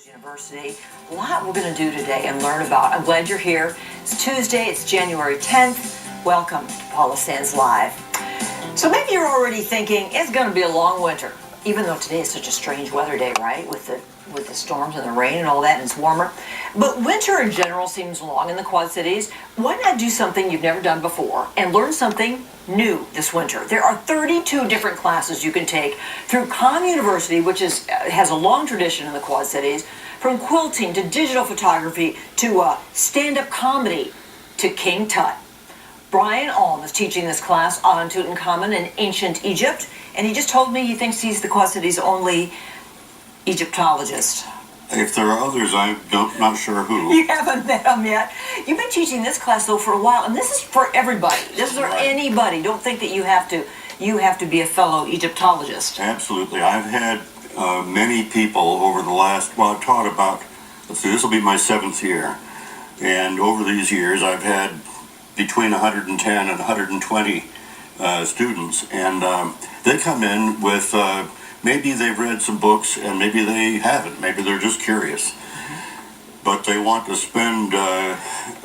University. A lot we're going to do today and learn about. I'm glad you're here. It's Tuesday, it's January 10th. Welcome to Paula Sands Live. So maybe you're already thinking it's going to be a long winter, even though today is such a strange weather day, right? With the storms and the rain and all that, and it's warmer. But winter in general seems long in the Quad Cities. Why not do something you've never done before and learn something new this winter? There are 32 different classes you can take through CommUniversity, which has a long tradition in the Quad Cities, from quilting to digital photography to stand-up comedy to King Tut. Brian Alm is teaching this class on Tutankhamun in ancient Egypt, and he just told me he thinks he's the Quad Cities' only Egyptologist. If there are others, I'm not sure who. You haven't met them yet. You've been teaching this class though for a while, and this is for everybody. This is for anybody. Don't think that you have to be a fellow Egyptologist. Absolutely. I've had many people over the last, well, I've taught about, let's see, this will be my 7th year. And over these years, I've had between 110 and 120 students. And they come in with, maybe they've read some books and maybe they haven't. Maybe they're just curious. But they want to spend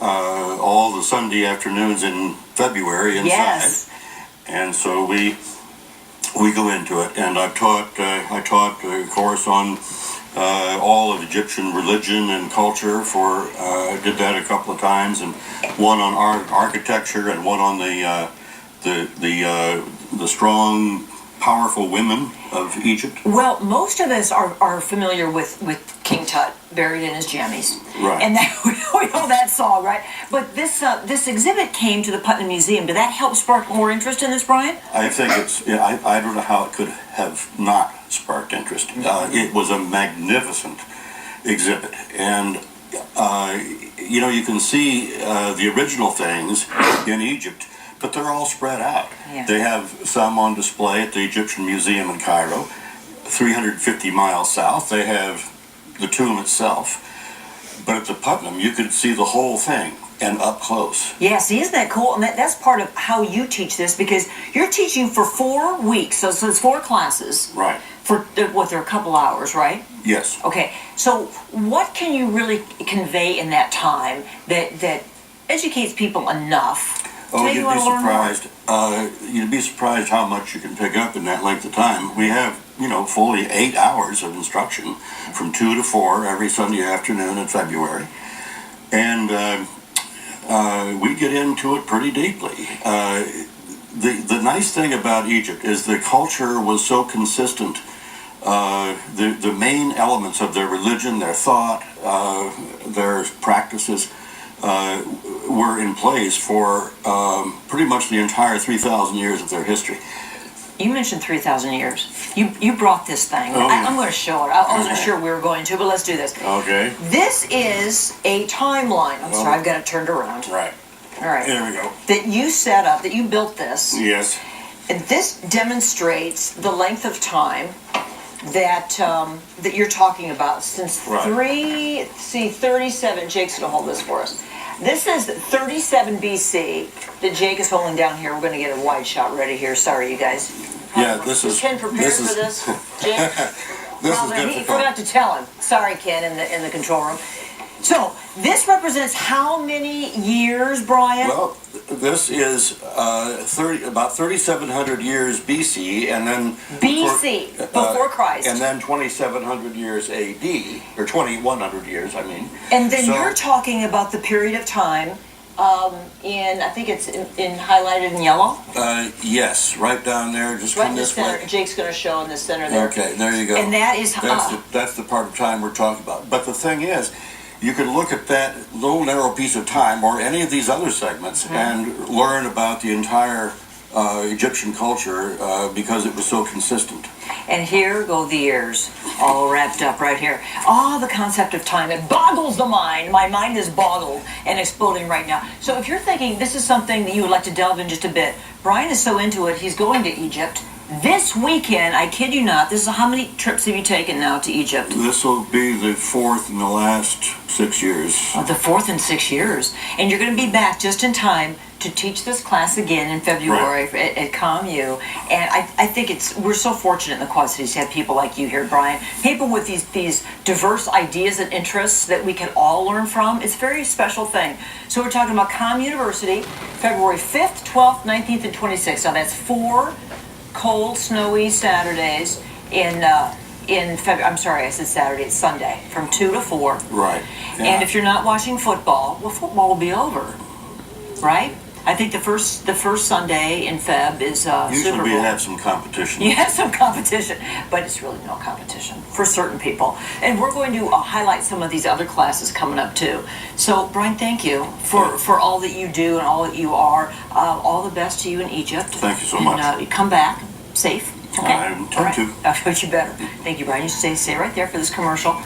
all the Sunday afternoons in February inside. Yes. And so we go into it, and I taught a course on all of Egyptian religion and culture. I did that a couple of times, and one on architecture, and one on the strong, powerful women of Egypt. Well, most of us are familiar with King Tut, buried in his jammies. Right. And that, we know that song, right? But this exhibit came to the Putnam Museum. Did that help spark more interest in this, Brian? I think I don't know how it could have not sparked interest. It was a magnificent exhibit. And, you can see the original things in Egypt, but they're all spread out. Yeah. They have some on display at the Egyptian Museum in Cairo, 350 miles south. They have the tomb itself. But at the Putnam, you could see the whole thing and up close. Yeah, see, isn't that cool? And that's part of how you teach this, because you're teaching for 4 weeks. So it's 4 classes. Right. For they're a couple hours, right? Yes. Okay, so what can you really convey in that time that educates people enough? Oh, you'd be surprised. You'd be surprised how much you can pick up in that length of time. We have, fully 8 hours of instruction from 2 to 4 every Sunday afternoon in February. And we get into it pretty deeply. The nice thing about Egypt is the culture was so consistent. The main elements of their religion, their thought, their practices, were in place for pretty much the entire 3,000 years of their history. You mentioned 3,000 years. You brought this thing. Oh, I'm going to show it. I wasn't sure we were going to, but let's do this. Okay. This is a timeline. I'm sorry, I've got it turned around. Right. All right. There we go. That you set up, that you built this. Yes. And this demonstrates the length of time that you're talking about since 37. Jake's going to hold this for us. This is 37 BC that Jake is holding down here. We're going to get a wide shot ready here. Sorry, you guys. Yeah, this is. Ken prepared for this, Jake? This is difficult. He forgot to tell him. Sorry, Ken, in the control room. So this represents how many years, Brian? Well, this is about 3,700 years BC, and then BC before Christ, and then 2,700 years AD, or 2,100 years, I mean. And then you're talking about the period of time. I think it's in highlighted in yellow. Yes, right down there. Just right come in the this center. way. Jake's going to show in the center there. Okay, there you go. And that is that's the part of time we're talking about. But the thing is, you can look at that little narrow piece of time or any of these other segments and learn about the entire Egyptian culture because it was so consistent. And here go the years, all wrapped up right here. Oh, the concept of time, it boggles the mind. My mind is boggled and exploding right now. So if you're thinking this is something that you would like to delve in just a bit, Brian is so into it, he's going to Egypt. This weekend, I kid you not, this is how many trips have you taken now to Egypt? This will be the 4th in the last 6 years. The 4th in 6 years. And you're going to be back just in time to teach this class again in February at CommU, and I think we're so fortunate in the Quad Cities to have people like you here, Brian. People with these diverse ideas and interests that we can all learn from. It's a very special thing. So we're talking about CommUniversity, February 5th, 12th, 19th, and 26th. Now that's 4 cold, snowy Saturdays in February. I'm sorry, I said Saturday. It's Sunday from 2 to 4. Right. Yeah. And if you're not watching football, well, football will be over, right? I think the first Sunday in Feb is Super Bowl. Usually we have some competition. You have some competition, but it's really no competition for certain people. And we're going to highlight some of these other classes coming up too. So, Brian, thank you for all that you do and all that you are. All the best to you in Egypt. Thank you so much. And come back safe. Okay. I intend to. You better. Thank you, Brian. You stay right there for this commercial.